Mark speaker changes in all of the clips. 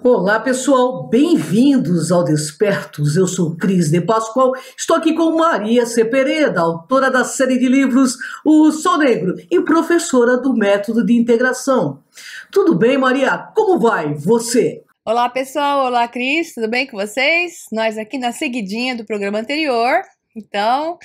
Speaker 1: Olá, pessoal, bem-vindos ao Despertos. Eu sou Cris de Pascoal, estou aqui com Maria Cepereda, autora da série de livros O Sol Negro e professora do Método de Integração. Tudo bem, Maria? Como vai você?
Speaker 2: Olá, pessoal. Olá, Cris. Tudo bem com vocês? Nós aqui na seguidinha do programa anterior. Então,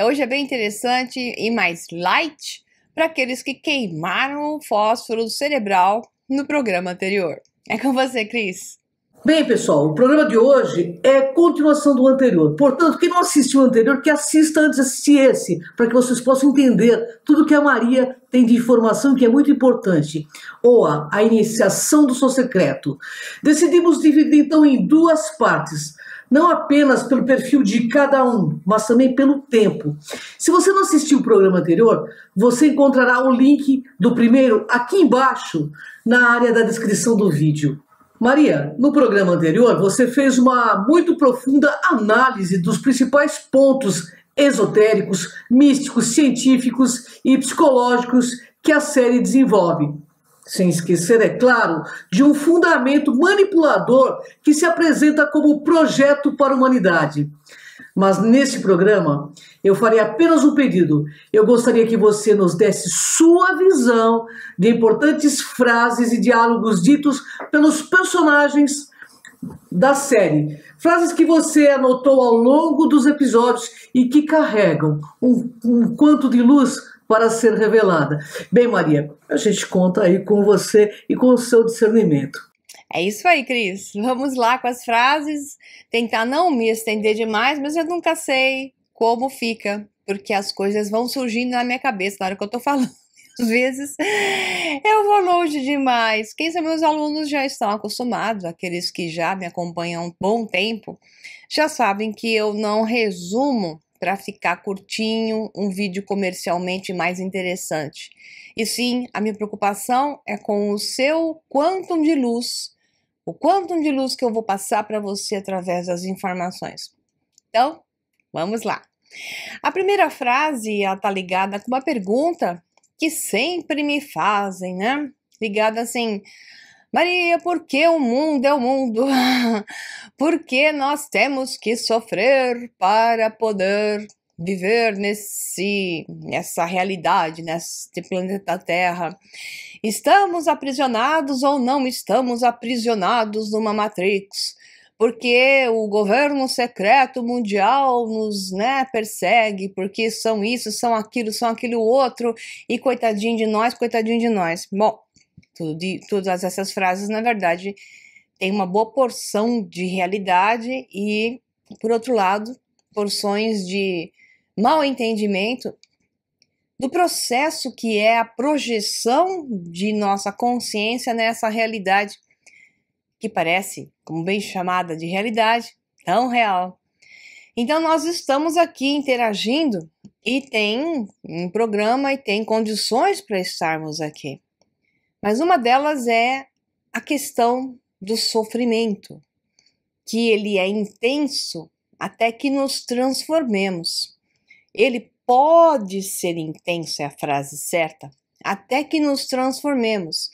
Speaker 2: hoje é bem interessante e mais light para aqueles que queimaram o fósforo cerebral no programa anterior. É com você, Cris.
Speaker 1: Bem, pessoal, o programa de hoje é continuação do anterior. Portanto, quem não assistiu o anterior, que assista antes de assistir esse, para que vocês possam entender tudo que a Maria tem de informação que é muito importante. Ou a iniciação do Sol Secreto. Decidimos dividir então em duas partes. Não apenas pelo perfil de cada um, mas também pelo tempo. Se você não assistiu o programa anterior, você encontrará o link do primeiro aqui embaixo, na área da descrição do vídeo. Maria, no programa anterior você fez uma muito profunda análise dos principais pontos esotéricos, místicos, científicos e psicológicos que a série desenvolve. Sem esquecer, é claro, de um fundamento manipulador que se apresenta como projeto para a humanidade. Mas nesse programa, eu farei apenas um pedido. Eu gostaria que você nos desse sua visão de importantes frases e diálogos ditos pelos personagens da série. Frases que você anotou ao longo dos episódios e que carregam um quanto de luz para ser revelada. Bem, Maria, a gente conta aí com você e com o seu discernimento.
Speaker 2: É isso aí, Cris. Vamos lá com as frases. Tentar não me estender demais, mas eu nunca sei como fica, porque as coisas vão surgindo na minha cabeça na hora que eu tô falando. Às vezes eu vou longe demais. Quem são meus alunos já estão acostumados, aqueles que já me acompanham há um bom tempo, já sabem que eu não resumo para ficar curtinho um vídeo comercialmente mais interessante. E sim, a minha preocupação é com o seu quantum de luz, o quantum de luz que eu vou passar para você através das informações. Então, vamos lá. A primeira frase está ligada com uma pergunta que sempre me fazem, né? Ligada assim: Maria, por que o mundo é o mundo? Por que nós temos que sofrer para poder viver nessa realidade, neste planeta Terra? Estamos aprisionados ou não estamos aprisionados numa Matrix? Porque o governo secreto mundial nos, persegue, porque são isso, são aquilo outro, e coitadinho de nós, coitadinho de nós. Bom, todas essas frases, na verdade, têm uma boa porção de realidade e, por outro lado, porções de mal entendimento do processo que é a projeção de nossa consciência nessa realidade, que parece, como bem chamada de realidade, tão real. Então nós estamos aqui interagindo e tem um programa e tem condições para estarmos aqui. Mas uma delas é a questão do sofrimento, que ele é intenso até que nos transformemos. Ele pode ser intenso, é a frase certa, até que nos transformemos.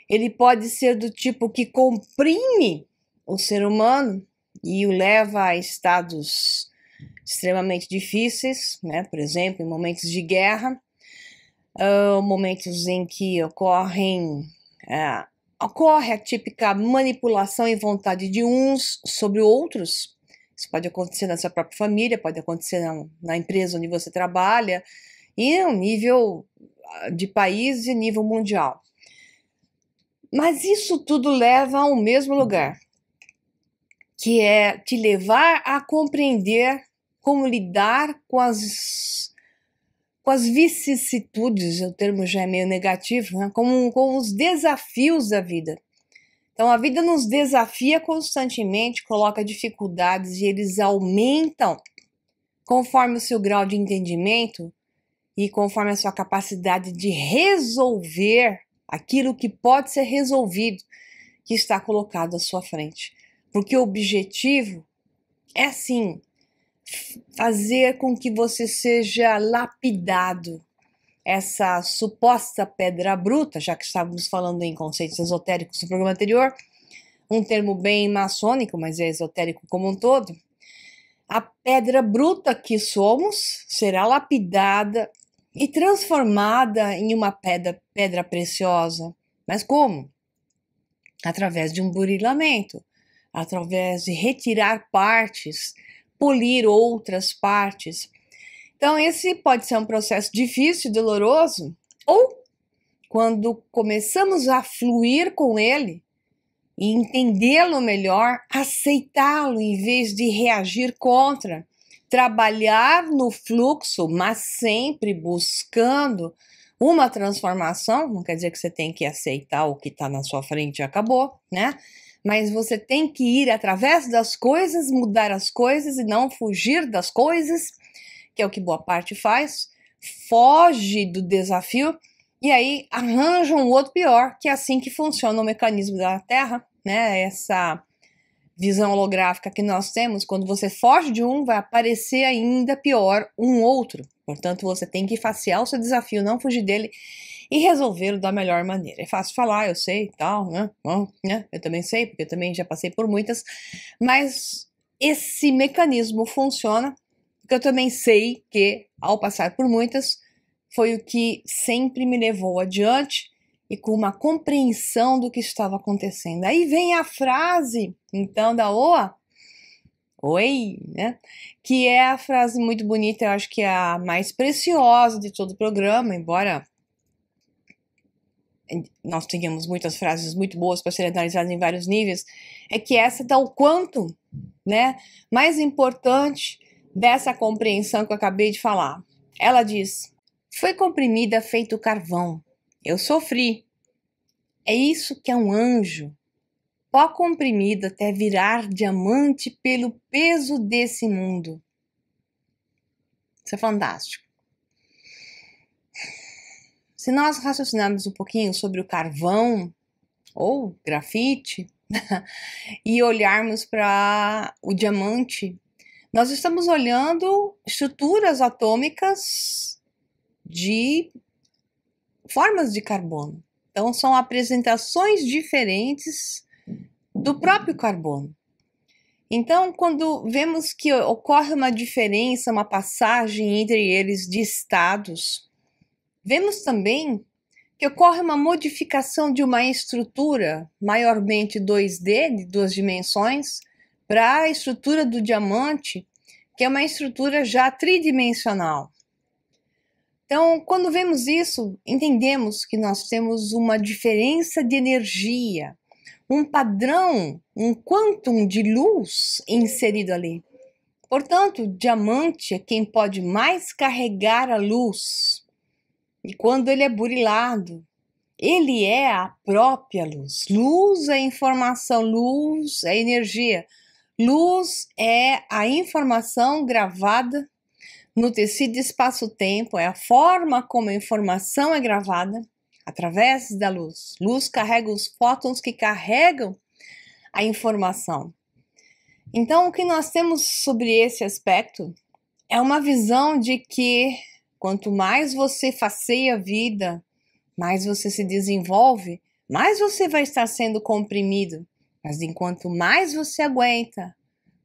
Speaker 2: Ele pode ser do tipo que comprime o ser humano e o leva a estados extremamente difíceis, né? Por exemplo, em momentos de guerra, momentos em que ocorre a típica manipulação e vontade de uns sobre outros. Isso pode acontecer na sua própria família, pode acontecer na empresa onde você trabalha, e no nível de país e nível mundial. Mas isso tudo leva ao mesmo lugar, que é te levar a compreender como lidar com as vicissitudes, o termo já é meio negativo, né? com os desafios da vida. Então a vida nos desafia constantemente, coloca dificuldades e eles aumentam conforme o seu grau de entendimento e conforme a sua capacidade de resolver aquilo que pode ser resolvido, que está colocado à sua frente. Porque o objetivo é, sim, fazer com que você seja lapidado. Essa suposta pedra bruta, já que estávamos falando em conceitos esotéricos no programa anterior, um termo bem maçônico, mas é esotérico como um todo, a pedra bruta que somos será lapidada e transformada em uma pedra preciosa. Mas como? Através de um burilamento, através de retirar partes, polir outras partes. Então, esse pode ser um processo difícil e doloroso, ou quando começamos a fluir com ele e entendê-lo melhor, aceitá-lo em vez de reagir contra, trabalhar no fluxo, mas sempre buscando uma transformação. Não quer dizer que você tem que aceitar o que está na sua frente e acabou, né? Mas você tem que ir através das coisas, mudar as coisas e não fugir das coisas, que é o que boa parte faz, foge do desafio e aí arranja um outro pior, que é assim que funciona o mecanismo da Terra, né? Essa visão holográfica que nós temos, quando você foge de um, vai aparecer ainda pior um outro. Portanto, você tem que facear o seu desafio, não fugir dele e resolvê-lo da melhor maneira. É fácil falar, eu sei, tal, né? Bom, né? Eu também sei, porque eu também já passei por muitas, mas esse mecanismo funciona, porque eu também sei que, ao passar por muitas, foi o que sempre me levou adiante e com uma compreensão do que estava acontecendo. Aí vem a frase, então, da Oa, oi, né? Que é a frase muito bonita, eu acho que é a mais preciosa de todo o programa, embora nós tenhamos muitas frases muito boas para serem analisadas em vários níveis, é que essa dá o quanto, né, mais importante dessa compreensão que eu acabei de falar. Ela diz: foi comprimida feito carvão, eu sofri. É isso que é um anjo, pó comprimido até virar diamante pelo peso desse mundo. Isso é fantástico. Se nós raciocinarmos um pouquinho sobre o carvão ou grafite e olharmos para o diamante, nós estamos olhando estruturas atômicas de formas de carbono. Então, são apresentações diferentes do próprio carbono. Então, quando vemos que ocorre uma diferença, uma passagem entre eles de estados, vemos também que ocorre uma modificação de uma estrutura maiormente 2D, de 2 dimensões, para a estrutura do diamante, que é uma estrutura já tridimensional. Então, quando vemos isso, entendemos que nós temos uma diferença de energia, um padrão, um quantum de luz inserido ali. Portanto, o diamante é quem pode mais carregar a luz. E quando ele é burilado, ele é a própria luz. Luz é informação, luz é energia. Luz é a informação gravada no tecido espaço-tempo, é a forma como a informação é gravada através da luz. Luz carrega os fótons que carregam a informação. Então, o que nós temos sobre esse aspecto é uma visão de que quanto mais você faceia a vida, mais você se desenvolve, mais você vai estar sendo comprimido. Mas enquanto mais você aguenta,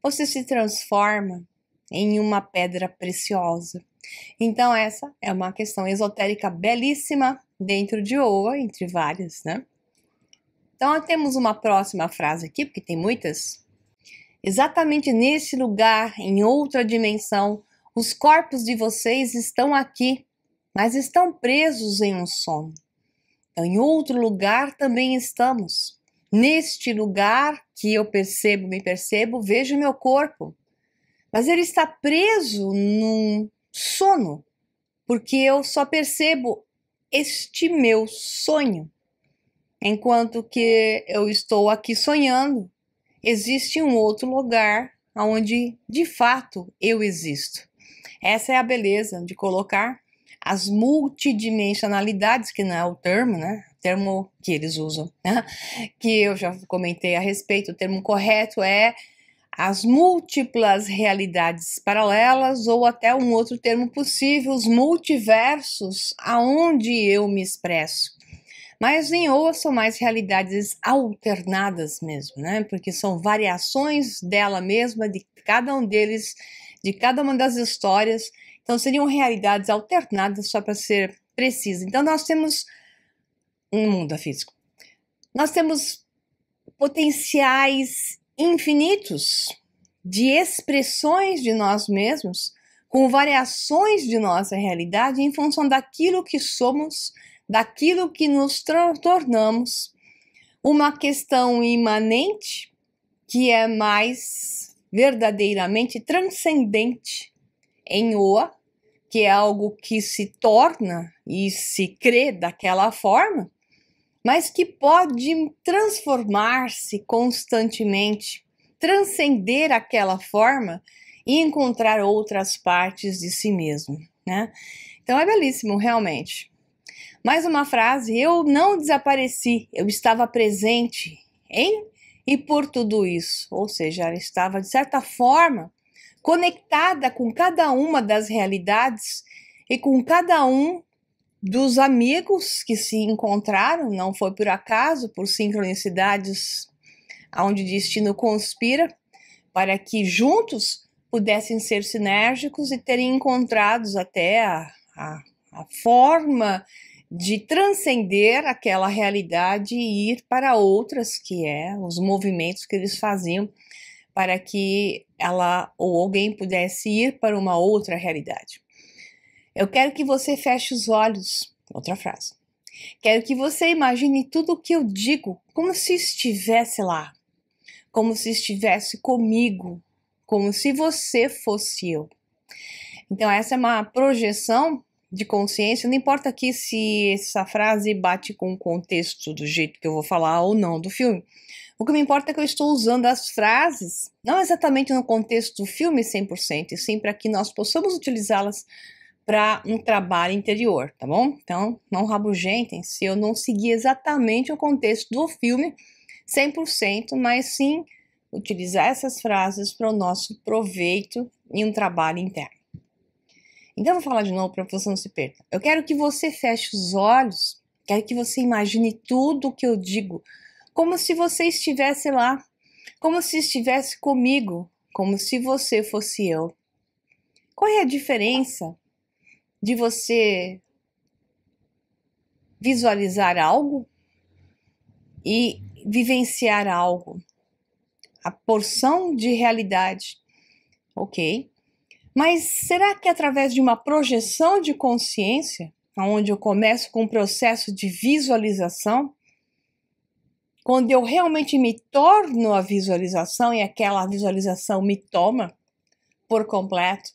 Speaker 2: você se transforma em uma pedra preciosa. Então essa é uma questão esotérica belíssima dentro de Oa, entre várias, né? Então temos uma próxima frase aqui, porque tem muitas. Exatamente nesse lugar, em outra dimensão, os corpos de vocês estão aqui, mas estão presos em um sono. Então, em outro lugar também estamos. Neste lugar que eu percebo, me percebo, vejo meu corpo. Mas ele está preso num sono, porque eu só percebo este meu sonho. Enquanto que eu estou aqui sonhando, existe um outro lugar onde, de fato, eu existo. Essa é a beleza de colocar as multidimensionalidades, que não é o termo, né? O termo que eles usam, né? Que eu já comentei a respeito. O termo correto é as múltiplas realidades paralelas, ou até um outro termo possível, os multiversos, aonde eu me expresso. Mas em Oa são mais realidades alternadas mesmo, né? Porque são variações dela mesma, de cada um deles, de cada uma das histórias. Então seriam realidades alternadas, só para ser preciso. Então nós temos um mundo físico. Nós temos potenciais infinitos de expressões de nós mesmos, com variações de nossa realidade em função daquilo que somos, daquilo que nos tornamos. Uma questão imanente que é mais verdadeiramente transcendente em Oa, que é algo que se torna e se crê daquela forma, mas que pode transformar-se constantemente, transcender aquela forma e encontrar outras partes de si mesmo, né? Então é belíssimo, realmente. Mais uma frase: eu não desapareci, eu estava presente em e por tudo isso. Ou seja, ela estava, de certa forma, conectada com cada uma das realidades e com cada um dos amigos que se encontraram. Não foi por acaso, por sincronicidades onde o destino conspira para que juntos pudessem ser sinérgicos e terem encontrado até a forma de transcender aquela realidade e ir para outras, que é os movimentos que eles faziam para que ela ou alguém pudesse ir para uma outra realidade. Eu quero que você feche os olhos. Outra frase. Quero que você imagine tudo o que eu digo como se estivesse lá, como se estivesse comigo, como se você fosse eu. Então essa é uma projeção de consciência. Não importa aqui se essa frase bate com o contexto do jeito que eu vou falar ou não do filme. O que me importa é que eu estou usando as frases, não exatamente no contexto do filme 100%, e sim para que nós possamos utilizá-las para um trabalho interior, tá bom? Então, não rabugentem se eu não seguir exatamente o contexto do filme 100%, mas sim utilizar essas frases para o nosso proveito em um trabalho interno. Então, eu vou falar de novo para você não se perder. Eu quero que você feche os olhos, quero que você imagine tudo o que eu digo, como se você estivesse lá, como se estivesse comigo, como se você fosse eu. Qual é a diferença de você visualizar algo e vivenciar algo? A porção de realidade, ok? Mas será que através de uma projeção de consciência, onde eu começo com um processo de visualização, quando eu realmente me torno a visualização e aquela visualização me toma por completo,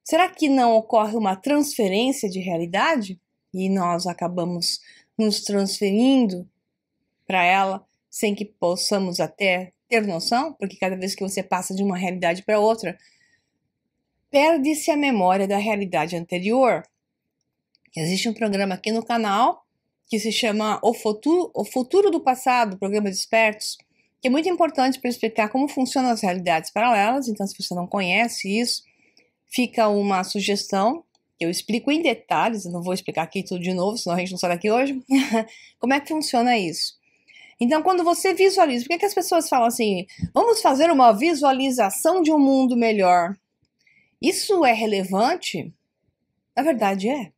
Speaker 2: será que não ocorre uma transferência de realidade e nós acabamos nos transferindo para ela sem que possamos até ter noção? Porque cada vez que você passa de uma realidade para outra, perde-se a memória da realidade anterior. Existe um programa aqui no canal que se chama O Futuro do Passado, Programa de Expertos, que é muito importante para explicar como funcionam as realidades paralelas. Então, se você não conhece isso, fica uma sugestão, que eu explico em detalhes, eu não vou explicar aqui tudo de novo, senão a gente não sai daqui hoje, como é que funciona isso. Então, quando você visualiza, por que as pessoas falam assim, vamos fazer uma visualização de um mundo melhor? Isso é relevante? Na verdade é.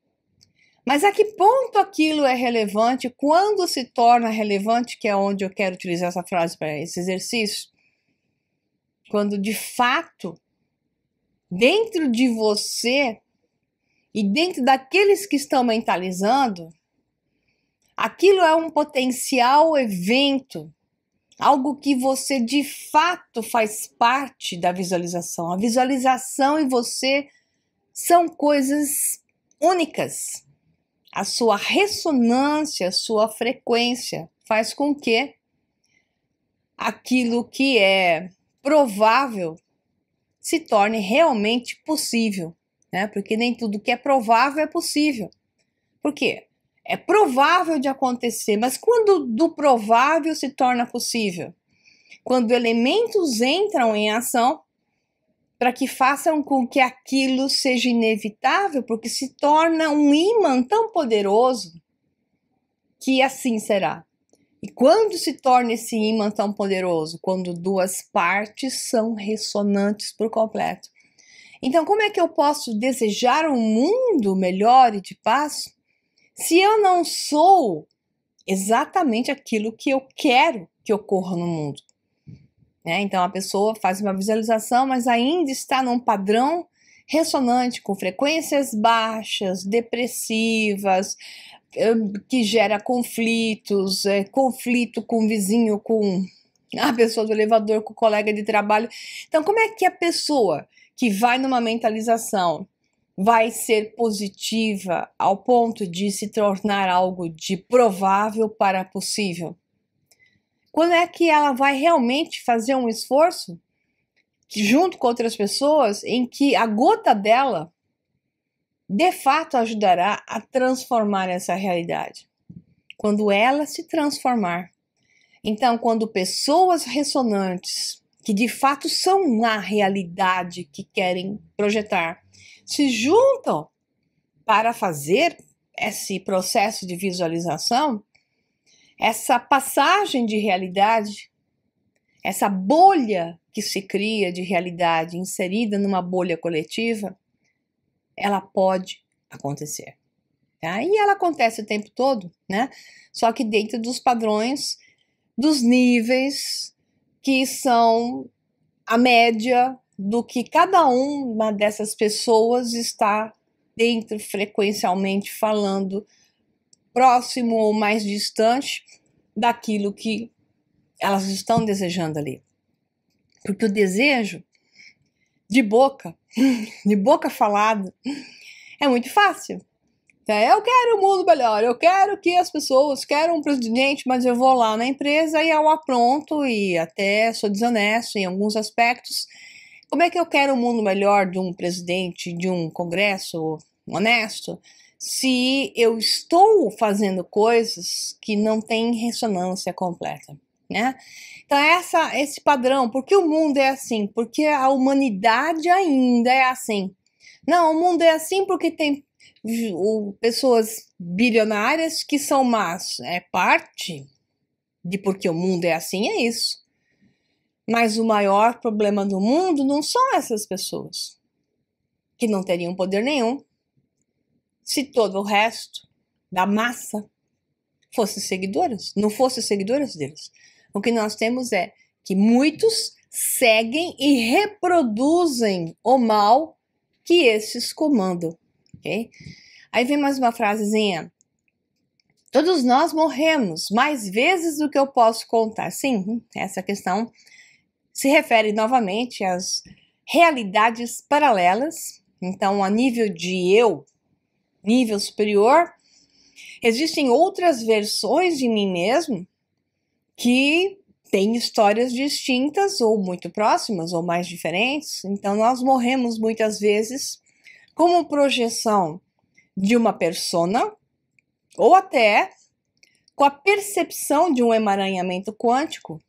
Speaker 2: Mas a que ponto aquilo é relevante? Quando se torna relevante, que é onde eu quero utilizar essa frase para esse exercício? Quando de fato, dentro de você e dentro daqueles que estão mentalizando, aquilo é um potencial evento, algo que você de fato faz parte da visualização. A visualização e você são coisas únicas. A sua ressonância, a sua frequência faz com que aquilo que é provável se torne realmente possível, né? Porque nem tudo que é provável é possível. Por quê? É provável de acontecer, mas quando do provável se torna possível? Quando elementos entram em ação para que façam com que aquilo seja inevitável, porque se torna um ímã tão poderoso que assim será. E quando se torna esse ímã tão poderoso? Quando duas partes são ressonantes por completo. Então, como é que eu posso desejar um mundo melhor e de paz se eu não sou exatamente aquilo que eu quero que ocorra no mundo? Né? Então, a pessoa faz uma visualização, mas ainda está num padrão ressonante, com frequências baixas, depressivas, que gera conflitos, conflito com o vizinho, com a pessoa do elevador, com o colega de trabalho. Então, como é que a pessoa que vai numa mentalização vai ser positiva ao ponto de se tornar algo de provável para possível? Quando é que ela vai realmente fazer um esforço junto com outras pessoas em que a gota dela de fato ajudará a transformar essa realidade? Quando ela se transformar. Então, quando pessoas ressonantes, que de fato são a realidade que querem projetar, se juntam para fazer esse processo de visualização, essa passagem de realidade, essa bolha que se cria de realidade inserida numa bolha coletiva, ela pode acontecer. Tá? E ela acontece o tempo todo, né? Só que dentro dos padrões, dos níveis que são a média do que cada uma dessas pessoas está dentro, frequencialmente falando, próximo ou mais distante daquilo que elas estão desejando ali. Porque o desejo de boca falada, é muito fácil. Eu quero um mundo melhor, eu quero que as pessoas querem um presidente, mas eu vou lá na empresa e eu apronto e até sou desonesto em alguns aspectos. Como é que eu quero um mundo melhor de um presidente, de um congresso honesto, se eu estou fazendo coisas que não têm ressonância completa, né? Então esse padrão, porque o mundo é assim? Porque a humanidade ainda é assim. Não, o mundo é assim porque tem pessoas bilionárias que são más. É parte de porque o mundo é assim, é isso. Mas o maior problema do mundo não são essas pessoas, que não teriam poder nenhum se todo o resto da massa fosse seguidoras, não fosse seguidoras deles. O que nós temos é que muitos seguem e reproduzem o mal que esses comandam. Okay? Aí vem mais uma frasezinha. Todos nós morremos mais vezes do que eu posso contar. Sim, essa questão se refere novamente às realidades paralelas. Então, a nível de eu, nível superior, existem outras versões de mim mesmo que têm histórias distintas ou muito próximas ou mais diferentes. Então, nós morremos muitas vezes como projeção de uma persona, ou até com a percepção de um emaranhamento quântico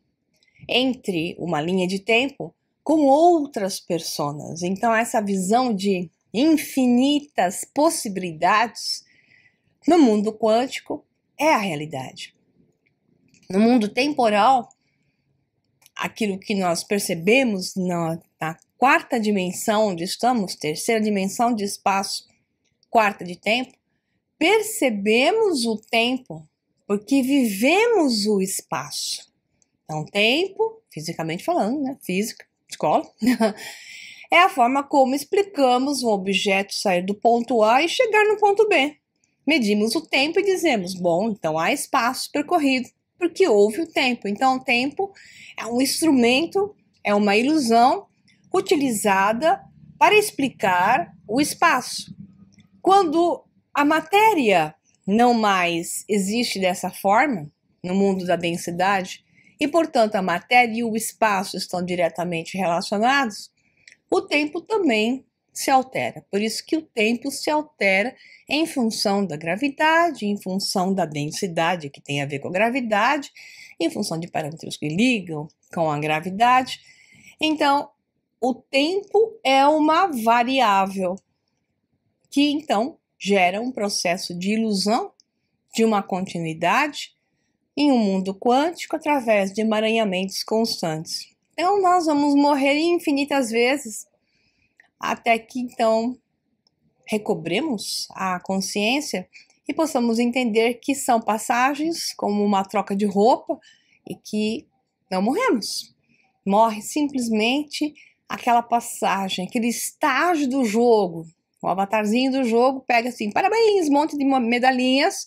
Speaker 2: entre uma linha de tempo com outras personas. Então, essa visão de infinitas possibilidades no mundo quântico é a realidade. No mundo temporal, aquilo que nós percebemos na quarta dimensão onde estamos, terceira dimensão de espaço, quarta de tempo, percebemos o tempo porque vivemos o espaço. Então, tempo, fisicamente falando, né? Física, escola, é a forma como explicamos um objeto sair do ponto A e chegar no ponto B. Medimos o tempo e dizemos, bom, então há espaço percorrido, porque houve o tempo. Então, o tempo é um instrumento, é uma ilusão utilizada para explicar o espaço. Quando a matéria não mais existe dessa forma, no mundo da densidade, e, portanto, a matéria e o espaço estão diretamente relacionados, o tempo também se altera. Por isso que o tempo se altera em função da gravidade, em função da densidade, que tem a ver com a gravidade, em função de parâmetros que ligam com a gravidade. Então, o tempo é uma variável que, então, gera um processo de ilusão de uma continuidade em um mundo quântico através de emaranhamentos constantes. Então nós vamos morrer infinitas vezes até que então recobremos a consciência e possamos entender que são passagens como uma troca de roupa e que não morremos. Morre simplesmente aquela passagem, aquele estágio do jogo. O avatarzinho do jogo pega assim, parabéns, um monte de medalhinhas,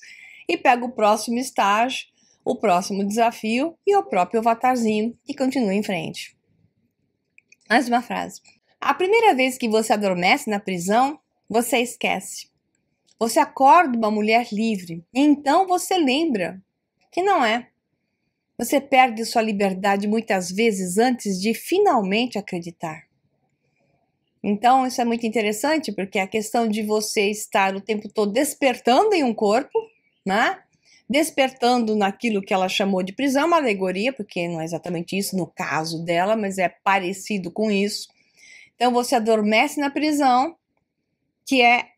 Speaker 2: e pega o próximo estágio, o próximo desafio e o próprio avatarzinho e continua em frente. Mais uma frase. A primeira vez que você adormece na prisão, você esquece. Você acorda uma mulher livre e então você lembra que não é. Você perde sua liberdade muitas vezes antes de finalmente acreditar. Então isso é muito interessante porque a questão de você estar o tempo todo despertando em um corpo, né? Despertando naquilo que ela chamou de prisão, uma alegoria, porque não é exatamente isso no caso dela, mas é parecido com isso. Então você adormece na prisão, que é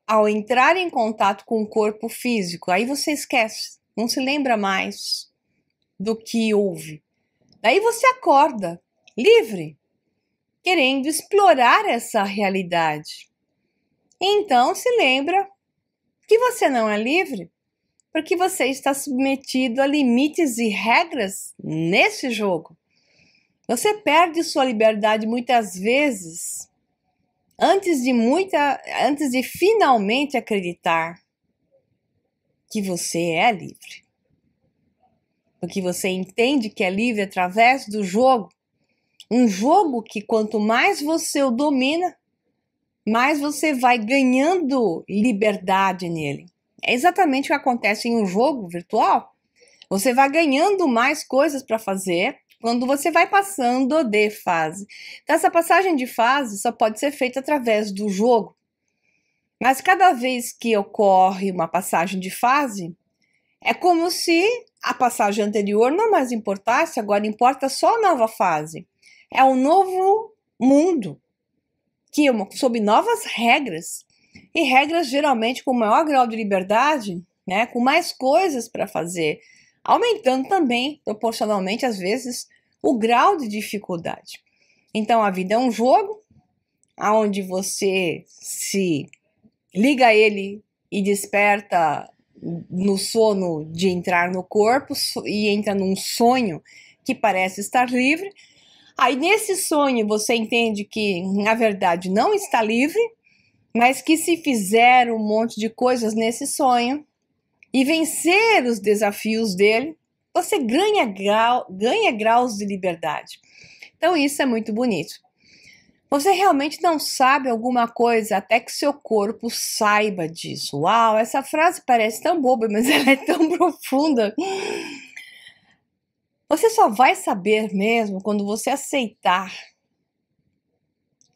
Speaker 2: ao entrar em contato com o corpo físico, aí você esquece, não se lembra mais do que houve. Daí você acorda, livre, querendo explorar essa realidade. Então se lembra que você não é livre, porque você está submetido a limites e regras nesse jogo. Você perde sua liberdade muitas vezes antes de finalmente acreditar que você é livre. Porque você entende que é livre através do jogo. Um jogo que quanto mais você o domina, mais você vai ganhando liberdade nele. É exatamente o que acontece em um jogo virtual. Você vai ganhando mais coisas para fazer quando você vai passando de fase. Então, essa passagem de fase só pode ser feita através do jogo. Mas cada vez que ocorre uma passagem de fase, é como se a passagem anterior não mais importasse, agora importa só a nova fase. É um novo mundo, que sob novas regras. E regras geralmente com maior grau de liberdade, né, com mais coisas para fazer, aumentando também, proporcionalmente, às vezes, o grau de dificuldade. Então, a vida é um jogo, onde você se liga a ele e desperta no sono de entrar no corpo e entra num sonho que parece estar livre. Aí, nesse sonho, você entende que, na verdade, não está livre, mas que se fizer um monte de coisas nesse sonho e vencer os desafios dele, você ganha graus de liberdade. Então isso é muito bonito. Você realmente não sabe alguma coisa até que seu corpo saiba disso. Uau, essa frase parece tão boba, mas ela é tão profunda. Você só vai saber mesmo quando você aceitar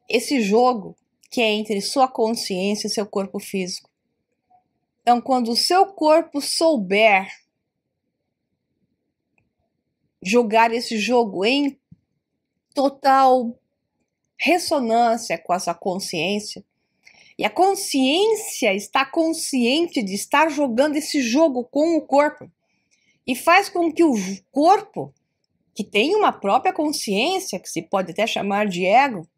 Speaker 2: esse jogo que é entre sua consciência e seu corpo físico. Então, quando o seu corpo souber jogar esse jogo em total ressonância com a sua consciência, e a consciência está consciente de estar jogando esse jogo com o corpo, e faz com que o corpo, que tem uma própria consciência, que se pode até chamar de ego,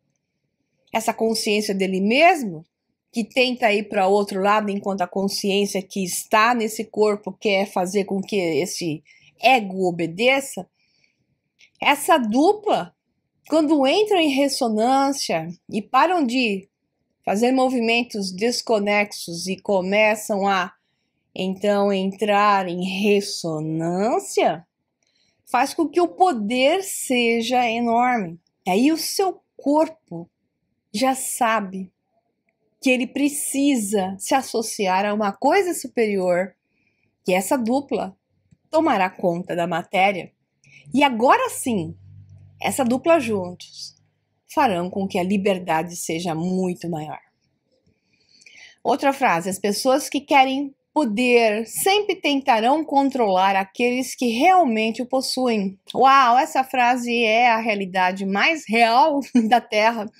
Speaker 2: essa consciência dele mesmo, que tenta ir para outro lado, enquanto a consciência que está nesse corpo quer fazer com que esse ego obedeça, essa dupla, quando entram em ressonância e param de fazer movimentos desconexos e começam a, então, entrar em ressonância, faz com que o poder seja enorme. Aí o seu corpo já sabe que ele precisa se associar a uma coisa superior, que essa dupla tomará conta da matéria. E agora sim, essa dupla juntos farão com que a liberdade seja muito maior. Outra frase: as pessoas que querem poder sempre tentarão controlar aqueles que realmente o possuem. Uau, essa frase é a realidade mais real da Terra.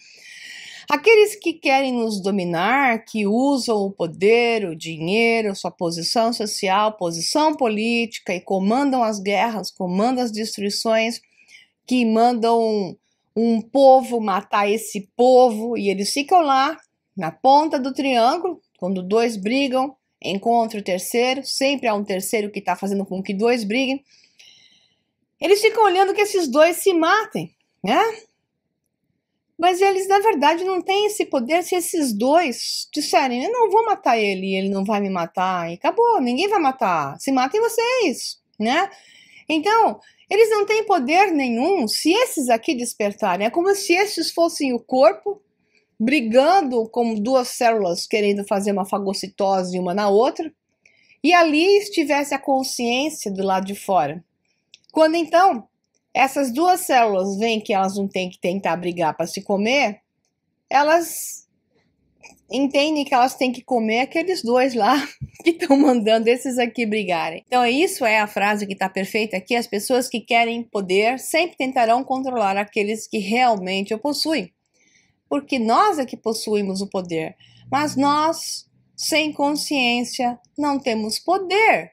Speaker 2: Aqueles que querem nos dominar, que usam o poder, o dinheiro, sua posição social, posição política e comandam as guerras, comandam as destruições, que mandam um povo matar esse povo e eles ficam lá na ponta do triângulo, quando dois brigam, encontra o terceiro, sempre há um terceiro que está fazendo com que dois briguem. Eles ficam olhando que esses dois se matem, né? Mas eles, na verdade, não têm esse poder. Se esses dois disserem, eu não vou matar ele, ele não vai me matar, e acabou, ninguém vai matar. Se matem vocês, né? Então, eles não têm poder nenhum. Se esses aqui despertarem, é como se esses fossem o corpo, brigando como duas células, querendo fazer uma fagocitose uma na outra, e ali estivesse a consciência do lado de fora. Quando então essas duas células veem que elas não têm que tentar brigar para se comer, elas entendem que elas têm que comer aqueles dois lá que estão mandando esses aqui brigarem. Então isso é a frase que está perfeita aqui. As pessoas que querem poder sempre tentarão controlar aqueles que realmente o possuem. Porque nós é que possuímos o poder. Mas nós, sem consciência, não temos poder.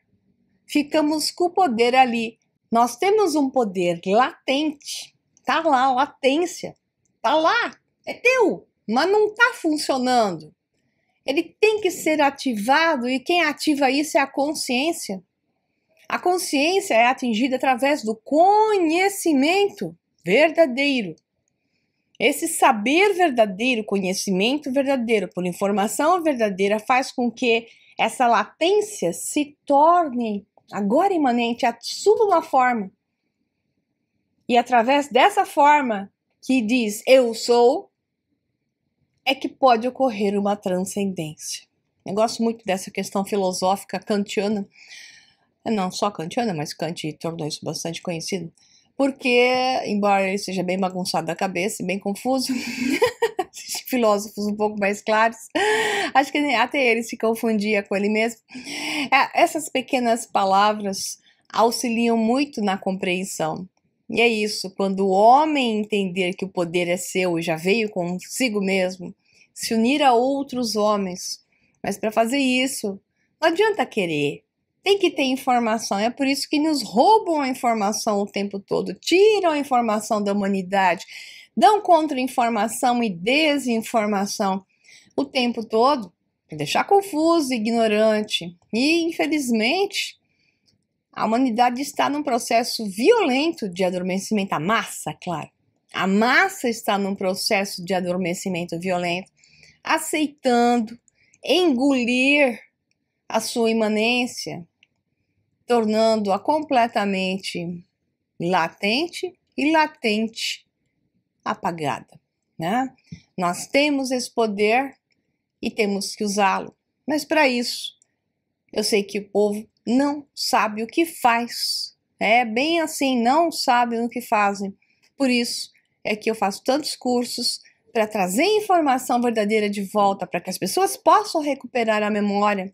Speaker 2: Ficamos com o poder ali. Nós temos um poder latente, tá lá, latência, tá lá, é teu, mas não tá funcionando. Ele tem que ser ativado e quem ativa isso é a consciência. A consciência é atingida através do conhecimento verdadeiro. Esse saber verdadeiro, conhecimento verdadeiro, por informação verdadeira, faz com que essa latência se torne agora imanente, assuma uma forma. E através dessa forma que diz eu sou, é que pode ocorrer uma transcendência. Eu gosto muito dessa questão filosófica kantiana. Não só kantiana, mas Kant tornou isso bastante conhecido. Porque, embora ele seja bem bagunçado da cabeça, bem confuso, filósofos um pouco mais claros, acho que até ele se confundia com ele mesmo. Essas pequenas palavras auxiliam muito na compreensão. E é isso, quando o homem entender que o poder é seu e já veio consigo mesmo, se unir a outros homens. Mas para fazer isso, não adianta querer. Tem que ter informação, é por isso que nos roubam a informação o tempo todo, tiram a informação da humanidade, dão contra-informação e desinformação o tempo todo, para deixar confuso, ignorante. E, infelizmente, a humanidade está num processo violento de adormecimento, a massa, claro. A massa está num processo de adormecimento violento, aceitando engolir a sua imanência, tornando-a completamente latente e latente apagada, né? Nós temos esse poder e temos que usá-lo, mas para isso eu sei que o povo não sabe o que faz, é bem assim, não sabem o que fazem. Por isso é que eu faço tantos cursos para trazer informação verdadeira de volta, para que as pessoas possam recuperar a memória.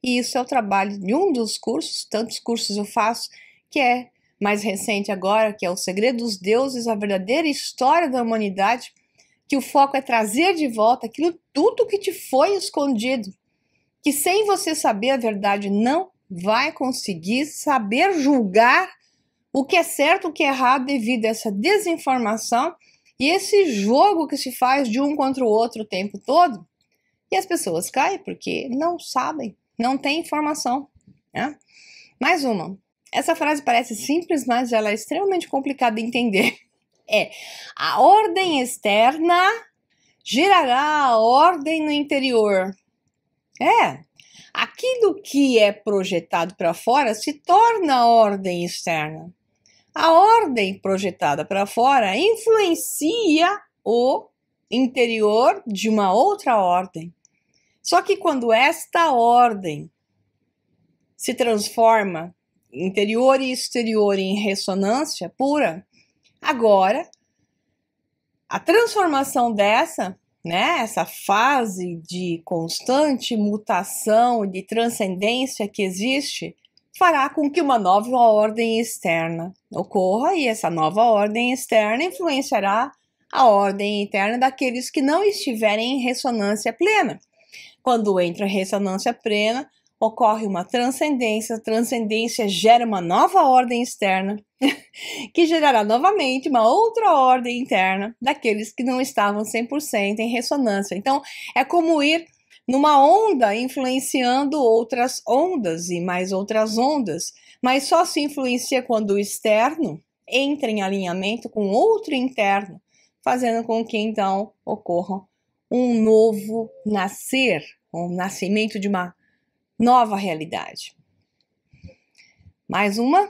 Speaker 2: E isso é o trabalho de um dos cursos, tantos cursos eu faço, que é mais recente agora, que é o Segredo dos Deuses, a verdadeira história da humanidade, que o foco é trazer de volta aquilo tudo que te foi escondido, que sem você saber a verdade não vai conseguir saber julgar o que é certo, o que é errado devido a essa desinformação e esse jogo que se faz de um contra o outro o tempo todo. E as pessoas caem porque não sabem. Não tem informação, né? Mais uma. Essa frase parece simples, mas ela é extremamente complicada de entender. A ordem externa gerará a ordem no interior. Aquilo que é projetado para fora se torna a ordem externa. A ordem projetada para fora influencia o interior de uma outra ordem. Só que quando esta ordem se transforma interior e exterior em ressonância pura, agora a transformação dessa, né, essa fase de constante mutação, de transcendência que existe, fará com que uma nova ordem externa ocorra e essa nova ordem externa influenciará a ordem interna daqueles que não estiverem em ressonância plena. Quando entra em ressonância plena, ocorre uma transcendência, a transcendência gera uma nova ordem externa, que gerará novamente uma outra ordem interna daqueles que não estavam 100% em ressonância. Então, é como ir numa onda influenciando outras ondas e mais outras ondas, mas só se influencia quando o externo entra em alinhamento com outro interno, fazendo com que então ocorra um novo nascer, um nascimento de uma nova realidade. Mais uma.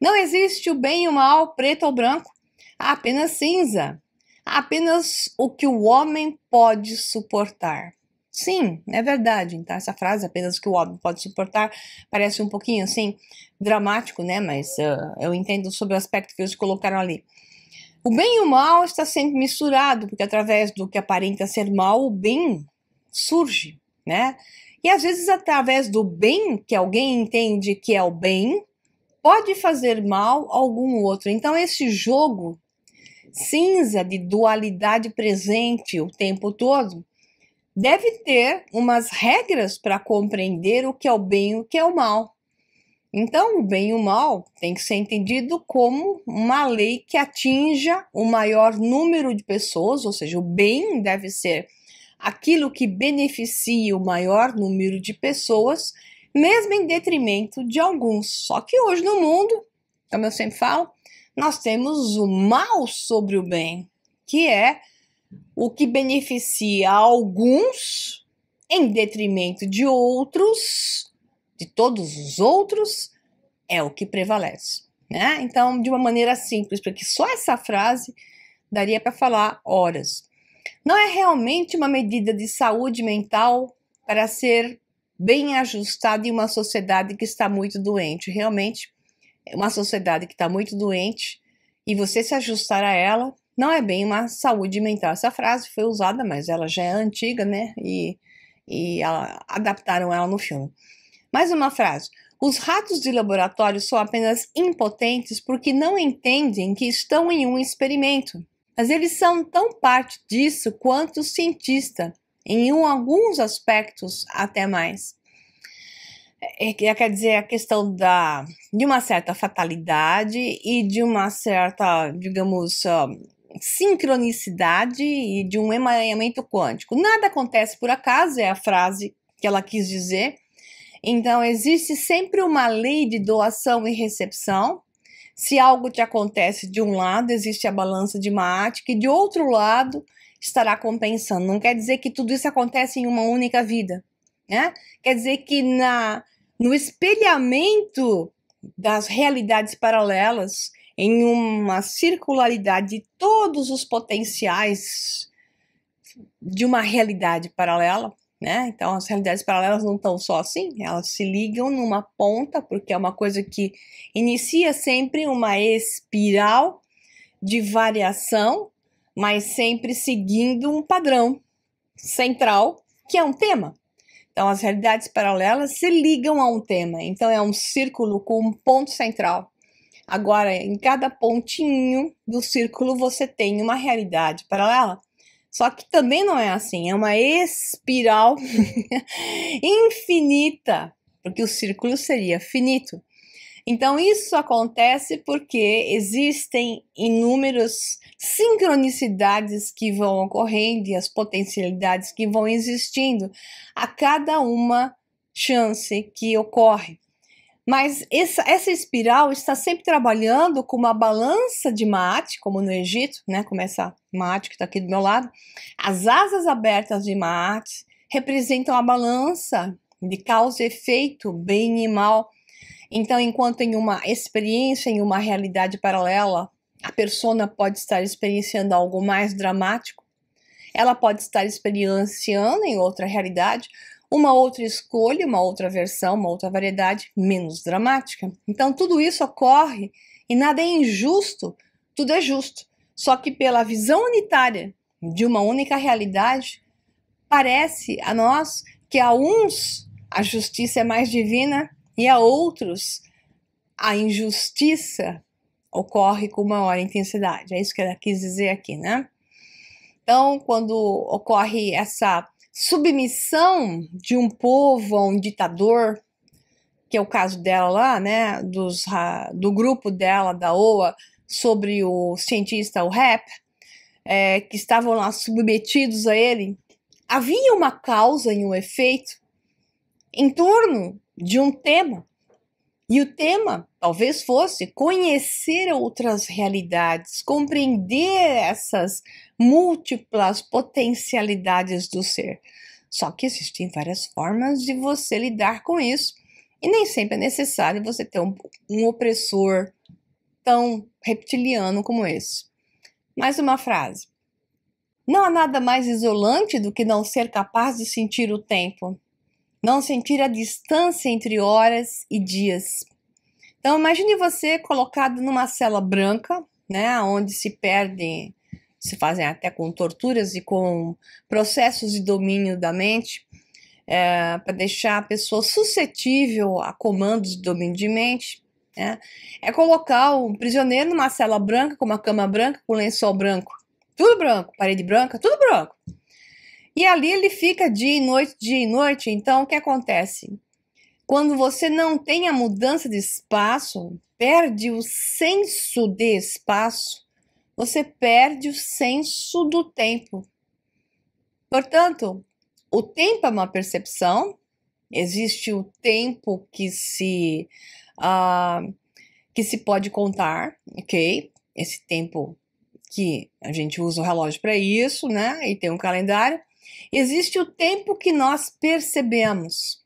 Speaker 2: Não existe o bem e o mal, preto ou branco, há apenas cinza, há apenas o que o homem pode suportar. Sim, é verdade. Então, essa frase, apenas o que o homem pode suportar, parece um pouquinho assim, dramático, né? Mas eu entendo sobre o aspecto que eles colocaram ali. O bem e o mal está sempre misturado, porque através do que aparenta ser mal, o bem surge, né? E às vezes, através do bem, que alguém entende que é o bem, pode fazer mal a algum outro. Então, esse jogo cinza de dualidade presente o tempo todo deve ter umas regras para compreender o que é o bem e o que é o mal. Então, o bem e o mal tem que ser entendido como uma lei que atinja o maior número de pessoas, ou seja, o bem deve ser aquilo que beneficia o maior número de pessoas, mesmo em detrimento de alguns. Só que hoje no mundo, como eu sempre falo, nós temos o mal sobre o bem, que é o que beneficia alguns em detrimento de outros, de todos os outros, é o que prevalece, né? Então, de uma maneira simples, porque só essa frase daria para falar horas. Não é realmente uma medida de saúde mental para ser bem ajustada em uma sociedade que está muito doente. Realmente, é uma sociedade que está muito doente e você se ajustar a ela não é bem uma saúde mental. Essa frase foi usada, mas ela já é antiga, né? E adaptaram ela no filme. Mais uma frase. Os ratos de laboratório são apenas impotentes porque não entendem que estão em um experimento. Mas eles são tão parte disso quanto o cientista, em alguns aspectos até mais. Quer dizer, a questão de uma certa fatalidade e de uma certa, digamos, sincronicidade e de um emaranhamento quântico. Nada acontece por acaso, é a frase que ela quis dizer. Então, existe sempre uma lei de doação e recepção. Se algo te acontece de um lado, existe a balança de Maat, que de outro lado estará compensando. Não quer dizer que tudo isso acontece em uma única vida, né? Quer dizer que no espelhamento das realidades paralelas, em uma circularidade de todos os potenciais de uma realidade paralela, né? Então, as realidades paralelas não estão só assim, elas se ligam numa ponta, porque é uma coisa que inicia sempre uma espiral de variação, mas sempre seguindo um padrão central, que é um tema. Então, as realidades paralelas se ligam a um tema, então é um círculo com um ponto central. Agora, em cada pontinho do círculo você tem uma realidade paralela. Só que também não é assim, é uma espiral infinita, porque o círculo seria finito. Então, isso acontece porque existem inúmeras sincronicidades que vão ocorrendo e as potencialidades que vão existindo a cada uma chance que ocorre. Mas essa espiral está sempre trabalhando com uma balança de Maat, como no Egito, né? Como essa Maat que está aqui do meu lado. As asas abertas de Maat representam a balança de causa e efeito, bem e mal. Então, enquanto em uma experiência, em uma realidade paralela, a persona pode estar experienciando algo mais dramático, ela pode estar experienciando em outra realidade uma outra escolha, uma outra versão, uma outra variedade menos dramática. Então, tudo isso ocorre e nada é injusto, tudo é justo. Só que pela visão unitária de uma única realidade, parece a nós que a uns a justiça é mais divina e a outros a injustiça ocorre com maior intensidade. É isso que ela quis dizer aqui, né? Então, quando ocorre essa submissão de um povo a um ditador, que é o caso dela lá, né, do grupo dela, da OA, sobre o cientista, o Rap, que estavam lá submetidos a ele, havia uma causa e um efeito em torno de um tema. E o tema talvez fosse conhecer outras realidades, compreender essas múltiplas potencialidades do ser. Só que existem várias formas de você lidar com isso, e nem sempre é necessário você ter um opressor tão reptiliano como esse. Mais uma frase. Não há nada mais isolante do que não ser capaz de sentir o tempo, não sentir a distância entre horas e dias. Então, imagine você colocado numa cela branca, né, onde se fazem até com torturas e com processos de domínio da mente, para deixar a pessoa suscetível a comandos de domínio de mente. Né? É colocar um prisioneiro numa cela branca, com uma cama branca, com lençol branco. Tudo branco, parede branca, tudo branco. E ali ele fica dia e noite. Então, o que acontece? Quando você não tem a mudança de espaço, perde o senso de espaço, você perde o senso do tempo. Portanto, o tempo é uma percepção, existe o tempo que se pode contar, ok? Esse tempo que a gente usa o relógio para isso, né? E tem um calendário. Existe o tempo que nós percebemos.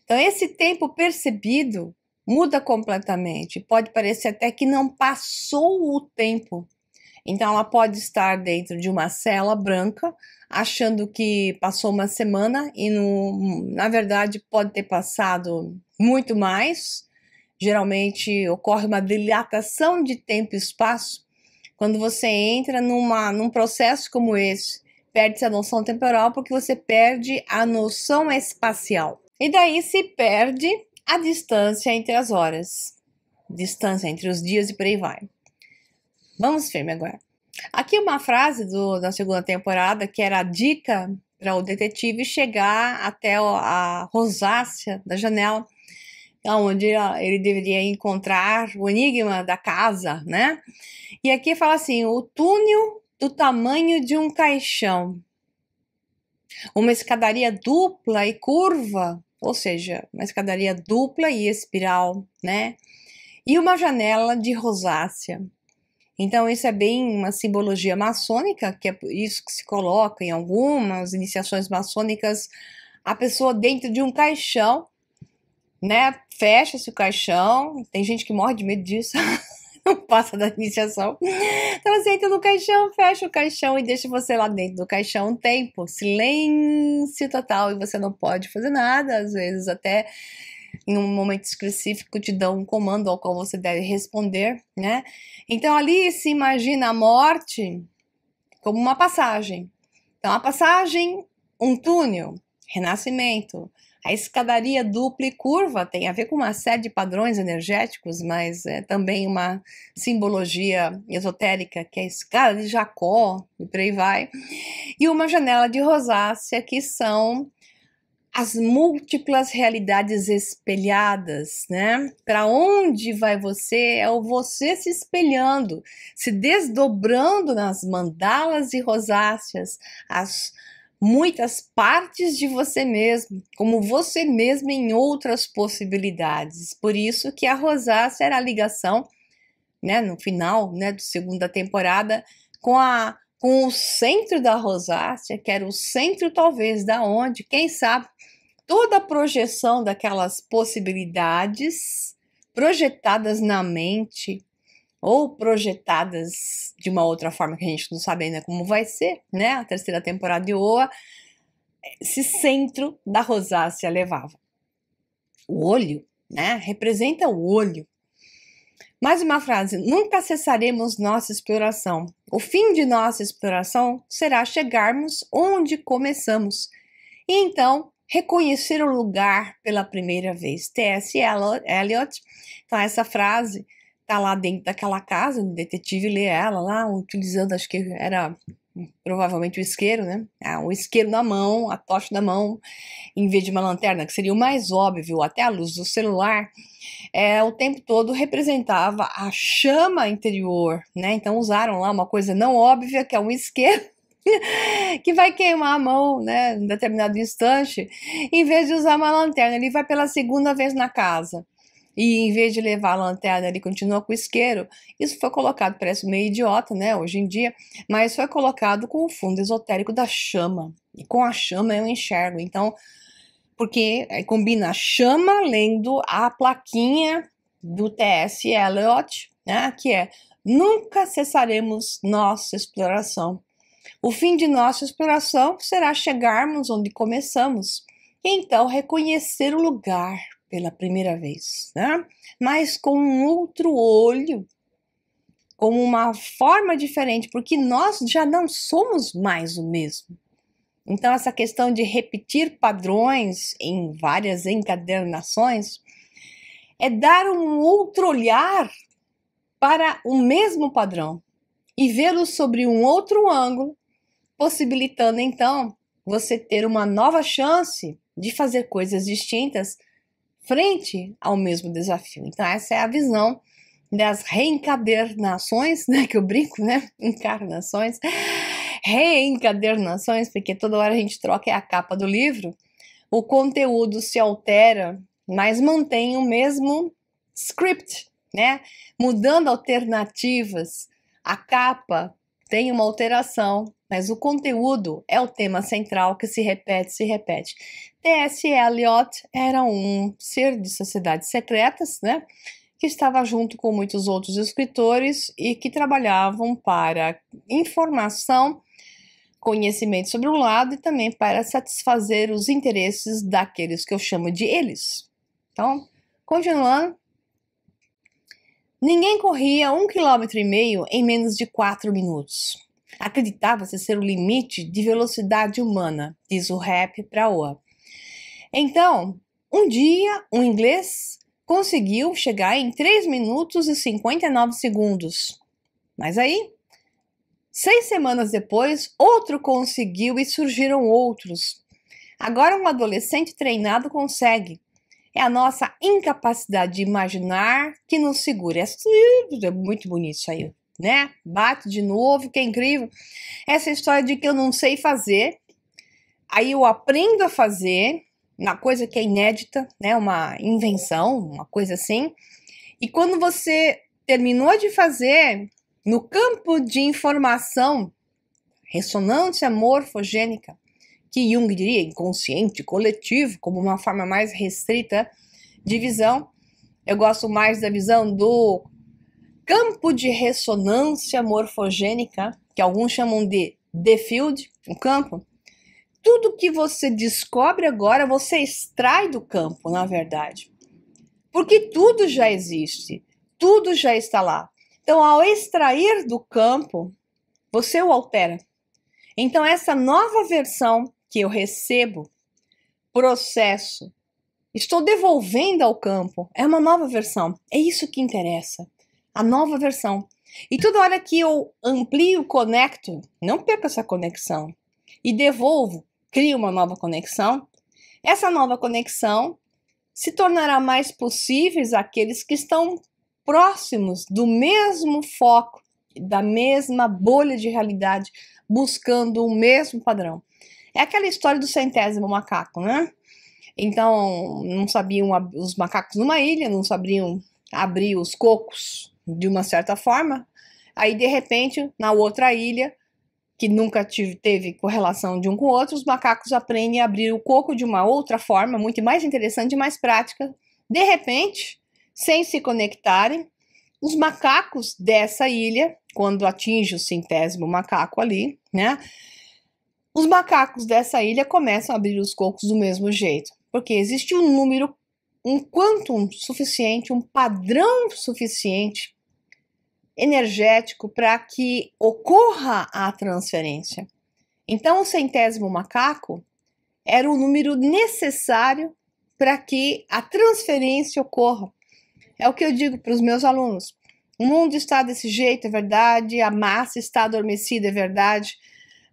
Speaker 2: Então, esse tempo percebido muda completamente. Pode parecer até que não passou o tempo. Então, ela pode estar dentro de uma cela branca, achando que passou uma semana e, na verdade, pode ter passado muito mais. Geralmente, ocorre uma dilatação de tempo e espaço. Quando você entra num processo como esse, perde-se a noção temporal porque você perde a noção espacial. E daí se perde a distância entre as horas, distância entre os dias e por aí vai. Vamos firme agora. Aqui uma frase da segunda temporada, que era a dica para o detetive chegar até a rosácea da janela, onde ele deveria encontrar o enigma da casa, né? E aqui fala assim, o túnel do tamanho de um caixão, uma escadaria dupla e curva, ou seja, uma escadaria dupla e espiral, né? E uma janela de rosácea. Então, isso é bem uma simbologia maçônica, que é isso que se coloca em algumas iniciações maçônicas, a pessoa dentro de um caixão, né? Fecha-se o caixão, tem gente que morre de medo disso, não passa da iniciação. Então você entra no caixão, fecha o caixão e deixa você lá dentro do caixão um tempo, silêncio total, e você não pode fazer nada, às vezes até em um momento específico te dão um comando ao qual você deve responder, né? Então ali se imagina a morte como uma passagem. Então a passagem, um túnel, renascimento. A escadaria dupla e curva tem a ver com uma série de padrões energéticos, mas é também uma simbologia esotérica, que é a escada de Jacó, e por aí vai. E uma janela de rosácea, que são as múltiplas realidades espelhadas, né? Para onde vai você? É o você se espelhando, se desdobrando nas mandalas e rosáceas, as muitas partes de você mesmo, como você mesmo em outras possibilidades. Por isso que a rosácea era a ligação, né, no final, né, da segunda temporada, com o centro da rosácea, que era o centro talvez da onde, quem sabe, toda a projeção daquelas possibilidades projetadas na mente, ou projetadas de uma outra forma que a gente não sabe ainda como vai ser, né? A terceira temporada de Oa, esse centro da rosácea levava. O olho, né? Representa o olho. Mais uma frase, nunca cessaremos nossa exploração. O fim de nossa exploração será chegarmos onde começamos. E então, reconhecer o lugar pela primeira vez. T.S. Eliot, então essa frase tá lá dentro daquela casa, o detetive lê ela lá, utilizando, acho que era provavelmente o isqueiro, né? O isqueiro na mão, a tocha na mão, em vez de uma lanterna, que seria o mais óbvio, até a luz do celular, o tempo todo representava a chama interior, né? Então usaram lá uma coisa não óbvia, que é um isqueiro, que vai queimar a mão, né, em determinado instante, em vez de usar uma lanterna. Ele vai pela segunda vez na casa. E em vez de levar a lanterna, ele continua com o isqueiro. Isso foi colocado, parece meio idiota, né, hoje em dia, mas foi colocado com o fundo esotérico da chama. E com a chama eu enxergo. Então, porque combina a chama lendo a plaquinha do T.S. Eliot, né, que é: nunca cessaremos nossa exploração. O fim de nossa exploração será chegarmos onde começamos, e então reconhecer o lugar pela primeira vez, né? Mas com um outro olho, com uma forma diferente, porque nós já não somos mais o mesmo. Então, essa questão de repetir padrões em várias encadernações é dar um outro olhar para o mesmo padrão e vê-lo sobre um outro ângulo, possibilitando então você ter uma nova chance de fazer coisas distintas frente ao mesmo desafio. Então essa é a visão das reencadernações, né, que eu brinco, né, encarnações, reencadernações, porque toda hora a gente troca a capa do livro, o conteúdo se altera, mas mantém o mesmo script, né, mudando alternativas, a capa tem uma alteração, mas o conteúdo é o tema central que se repete, se repete. T.S. Eliot era um ser de sociedades secretas, né, que estava junto com muitos outros escritores e que trabalhavam para informação, conhecimento sobre um lado e também para satisfazer os interesses daqueles que eu chamo de eles. Então, continuando. Ninguém corria 1,5 km em menos de 4 minutos. Acreditava-se ser o limite de velocidade humana, diz o rap para Oa. Então, um dia, um inglês conseguiu chegar em 3 minutos e 59 segundos. Mas aí, 6 semanas depois, outro conseguiu e surgiram outros. Agora um adolescente treinado consegue. É a nossa incapacidade de imaginar que nos segura. É muito bonito isso aí, né? Bate de novo, que é incrível. Essa história de que eu não sei fazer, aí eu aprendo a fazer, uma coisa que é inédita, né? Uma invenção, uma coisa assim. E quando você terminou de fazer, no campo de informação, ressonância morfogênica, que Jung diria inconsciente, coletivo, como uma forma mais restrita de visão. Eu gosto mais da visão do campo de ressonância morfogênica, que alguns chamam de the field, o campo. Tudo que você descobre agora, você extrai do campo, na verdade. Porque tudo já existe, tudo já está lá. Então, ao extrair do campo, você o altera. Então, essa nova versão que eu recebo, processo, estou devolvendo ao campo, é uma nova versão. É isso que interessa, a nova versão. E toda hora que eu amplio, conecto, não perco essa conexão, e devolvo, crio uma nova conexão, essa nova conexão se tornará mais possíveis àqueles que estão próximos do mesmo foco, da mesma bolha de realidade, buscando o mesmo padrão. É aquela história do centésimo macaco, né? Então, não sabiam os macacos numa ilha, não sabiam abrir os cocos de uma certa forma. Aí, de repente, na outra ilha, que nunca teve correlação de um com o outro, os macacos aprendem a abrir o coco de uma outra forma, muito mais interessante e mais prática. De repente, sem se conectarem, os macacos dessa ilha, quando atinge o centésimo macaco ali, né? Os macacos dessa ilha começam a abrir os cocos do mesmo jeito, porque existe um número, um quantum suficiente, um padrão suficiente energético para que ocorra a transferência. Então, o centésimo macaco era o número necessário para que a transferência ocorra. É o que eu digo para os meus alunos. O mundo está desse jeito, é verdade, a massa está adormecida, é verdade,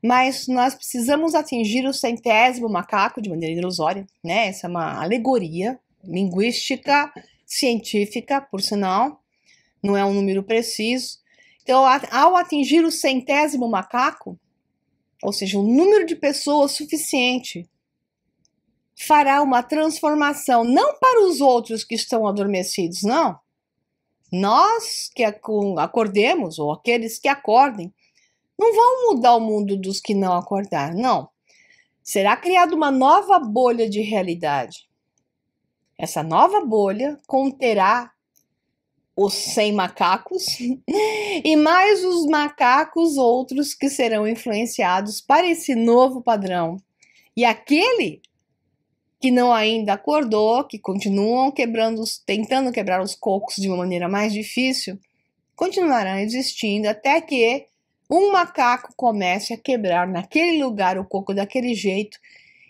Speaker 2: mas nós precisamos atingir o 100º macaco de maneira ilusória, né? Essa é uma alegoria linguística, científica, por sinal, não é um número preciso. Então, ao atingir o 100º macaco, ou seja, um número de pessoas suficiente, fará uma transformação, não para os outros que estão adormecidos, não. Nós que acordemos, ou aqueles que acordem, não vão mudar o mundo dos que não acordaram, não. Será criada uma nova bolha de realidade. Essa nova bolha conterá os 100 macacos e mais os macacos outros que serão influenciados para esse novo padrão. E aquele que não ainda acordou, que continuam tentando quebrar os cocos de uma maneira mais difícil, continuarão existindo até que um macaco comece a quebrar naquele lugar o coco daquele jeito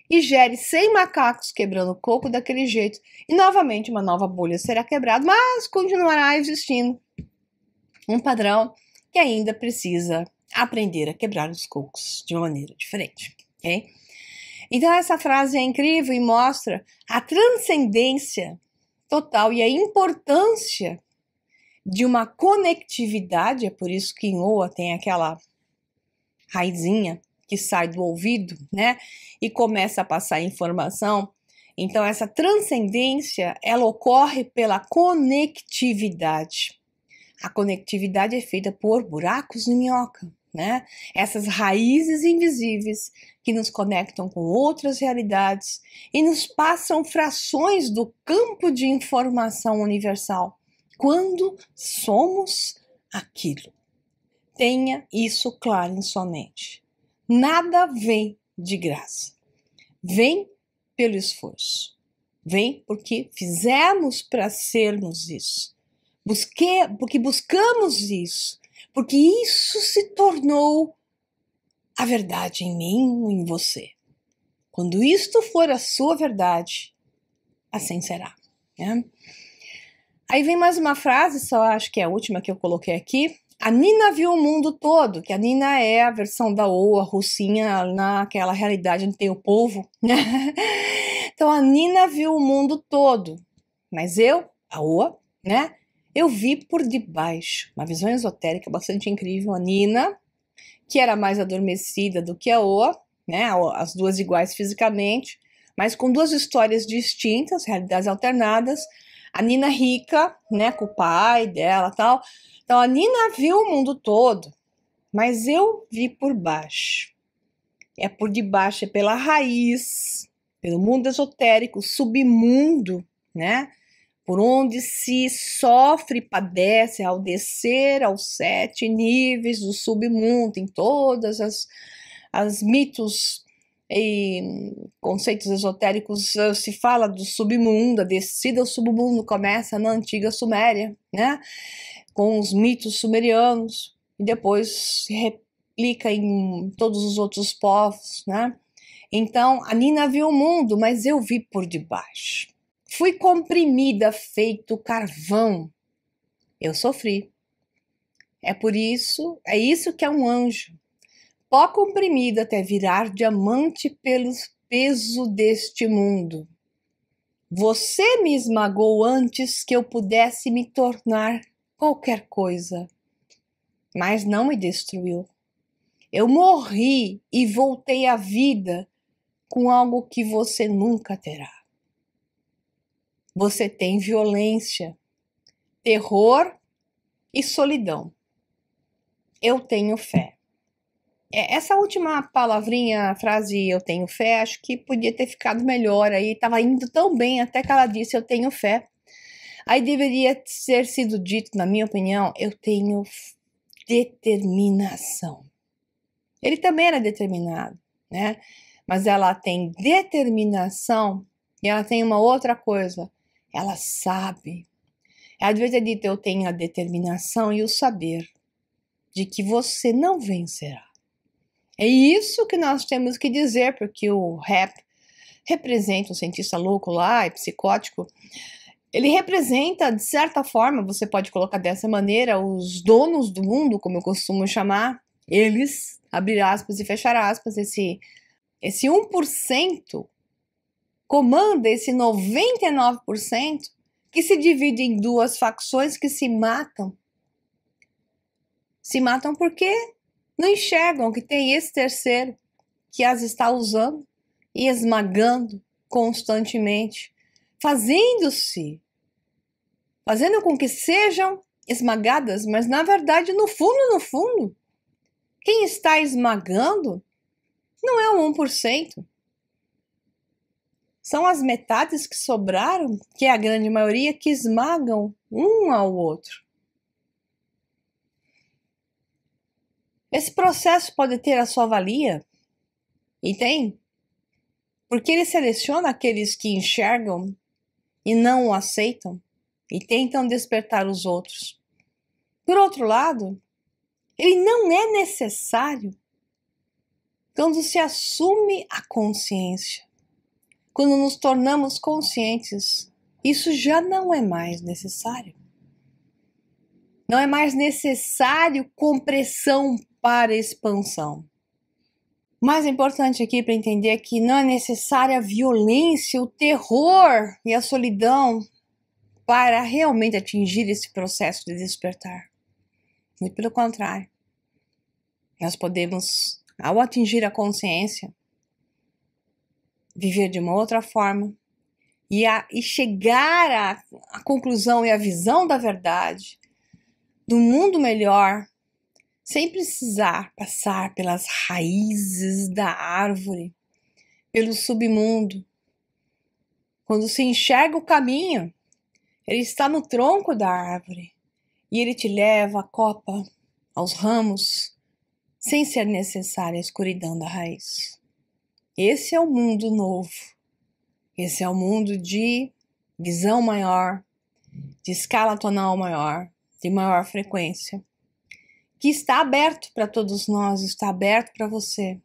Speaker 2: e gere 100 macacos quebrando o coco daquele jeito e novamente uma nova bolha será quebrada, mas continuará existindo um padrão que ainda precisa aprender a quebrar os cocos de uma maneira diferente, ok? Então essa frase é incrível e mostra a transcendência total e a importância de uma conectividade, é por isso que em Oa tem aquela raizinha que sai do ouvido, né, e começa a passar informação. Então essa transcendência, ela ocorre pela conectividade. A conectividade é feita por buracos de minhoca, né? Essas raízes invisíveis que nos conectam com outras realidades e nos passam frações do campo de informação universal quando somos aquilo. Tenha isso claro em sua mente. Nada vem de graça. Vem pelo esforço. Vem porque fizemos para sermos isso. Porque buscamos isso. Porque isso se tornou a verdade em mim e em você. Quando isto for a sua verdade, assim será, né? Aí vem mais uma frase, só acho que é a última que eu coloquei aqui. A Nina viu o mundo todo, que a Nina é a versão da Oa, russinha, naquela realidade onde tem o povo, né? Então a Nina viu o mundo todo, mas eu, a Oa, né? Eu vi por debaixo, uma visão esotérica bastante incrível. A Nina, que era mais adormecida do que a Oa, né? As duas iguais fisicamente, mas com duas histórias distintas, realidades alternadas. A Nina rica, né, com o pai dela e tal. Então a Nina viu o mundo todo, mas eu vi por baixo. É por debaixo, é pela raiz, pelo mundo esotérico, submundo, né? Por onde se sofre e padece ao descer aos 7 níveis do submundo, em todas as mitos e conceitos esotéricos se fala do submundo. A descida ao submundo começa na antiga Suméria, né? Com os mitos sumerianos, e depois se replica em todos os outros povos, né? Então, a Nina viu o mundo, mas eu vi por debaixo. Fui comprimida, feito carvão. Eu sofri. É isso que é um anjo. Pó comprimido até virar diamante pelo peso deste mundo. Você me esmagou antes que eu pudesse me tornar qualquer coisa, mas não me destruiu. Eu morri e voltei à vida com algo que você nunca terá. Você tem violência, terror e solidão. Eu tenho fé. Essa última palavrinha, frase eu tenho fé, acho que podia ter ficado melhor aí. Estava indo tão bem até que ela disse eu tenho fé. Aí deveria ter sido dito, na minha opinião, eu tenho determinação. Ele também era determinado, né? Mas ela tem determinação e ela tem uma outra coisa. Ela sabe. Ela devia ter dito, eu tenho a determinação e o saber de que você não vencerá. É isso que nós temos que dizer, porque o rap representa um cientista louco lá e psicótico Ele representa, de certa forma, você pode colocar dessa maneira, os donos do mundo, como eu costumo chamar, eles, abrir aspas e fechar aspas, esse 1% comanda esse 99% que se divide em duas facções que se matam. Se matam porque não enxergam que tem esse terceiro que as está usando e esmagando constantemente, fazendo com que sejam esmagadas, mas na verdade, no fundo, quem está esmagando não é o 1%. São as metades que sobraram, que é a grande maioria, que esmagam um ao outro. Esse processo pode ter a sua valia, e tem, porque ele seleciona aqueles que enxergam e não o aceitam, e tentam despertar os outros. Por outro lado, ele não é necessário quando se assume a consciência. Quando nos tornamos conscientes, isso já não é mais necessário. Não é mais necessário compressão para expansão. O mais importante aqui para entender é que não é necessária a violência, o terror e a solidão para realmente atingir esse processo de despertar. Muito pelo contrário. Nós podemos, ao atingir a consciência, viver de uma outra forma e chegar à conclusão e à visão da verdade, do mundo melhor, sem precisar passar pelas raízes da árvore, pelo submundo. Quando se enxerga o caminho, ele está no tronco da árvore e ele te leva à copa, aos ramos, sem ser necessária a escuridão da raiz. Esse é o mundo novo. Esse é o mundo de visão maior, de escala tonal maior, de maior frequência, que está aberto para todos nós, está aberto para você.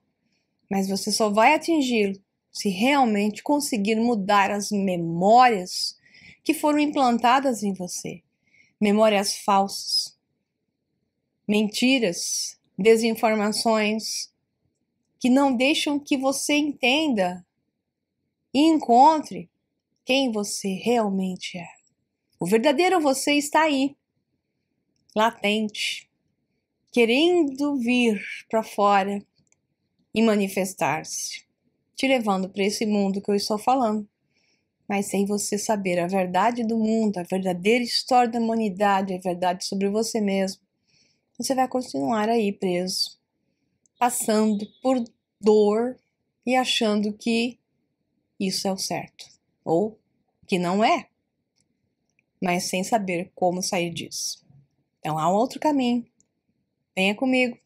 Speaker 2: Mas você só vai atingi-lo se realmente conseguir mudar as memórias que foram implantadas em você. Memórias falsas, mentiras, desinformações, que não deixam que você entenda e encontre quem você realmente é. O verdadeiro você está aí, latente, querendo vir para fora e manifestar-se, te levando para esse mundo que eu estou falando. Mas sem você saber a verdade do mundo, a verdadeira história da humanidade, a verdade sobre você mesmo, você vai continuar aí preso, passando por dor e achando que isso é o certo, ou que não é, mas sem saber como sair disso. Então há um outro caminho. Venha comigo,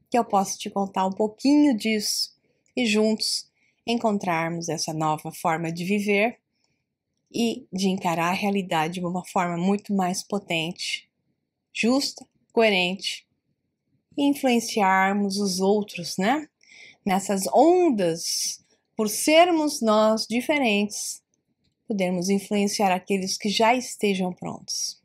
Speaker 2: que eu posso te contar um pouquinho disso e juntos encontrarmos essa nova forma de viver e de encarar a realidade de uma forma muito mais potente, justa, coerente, e influenciarmos os outros, né? Nessas ondas, por sermos nós diferentes, podermos influenciar aqueles que já estejam prontos.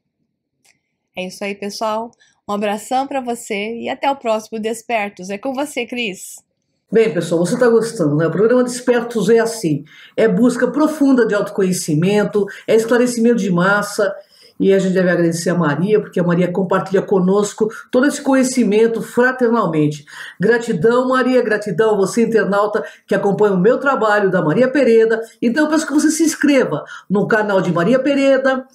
Speaker 2: É isso aí, pessoal. Um abração para você e até o próximo Despertos. É com você, Cris.
Speaker 1: Bem, pessoal, você está gostando, né? O programa Despertos é assim, é busca profunda de autoconhecimento, é esclarecimento de massa, e a gente deve agradecer a Maria, porque a Maria compartilha conosco todo esse conhecimento fraternalmente. Gratidão, Maria, gratidão a você, internauta, que acompanha o meu trabalho, da Maria Pereda. Então eu peço que você se inscreva no canal de Maria Pereda,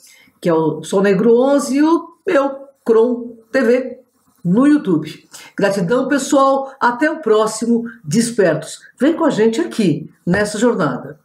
Speaker 1: que é o Sol Negro 11, e o meu Cron TV no YouTube. Gratidão, pessoal. Até o próximo Despertos. Vem com a gente aqui nessa jornada.